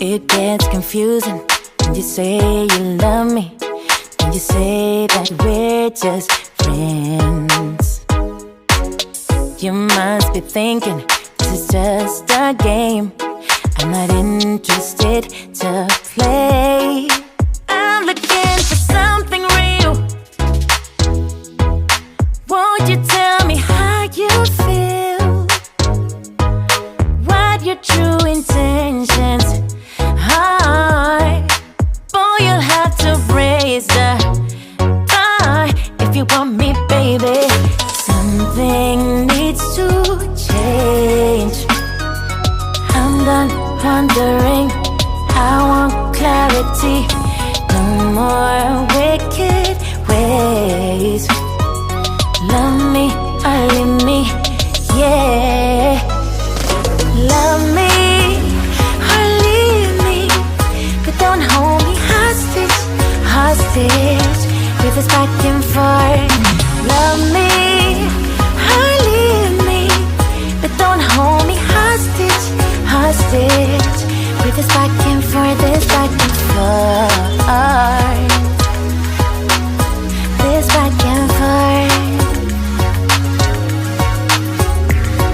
It gets confusing when you say you love me, when you say that we're just friends. You must be thinking this is just a game. I'm not interested to play. I'm looking for something real. Won't you tell me how you feel? What your true intentions are? Boy, you'll have to raise the bar if you want me, baby. Something needs to change. I'm done wondering, I want clarity. No more wicked ways. Love me or leave me, yeah. Love me or leave me, but don't hold me hostage, hostage with this back and forth. Love me or leave me, but don't hold me hostage, hostage with this back and forth, this back and forth.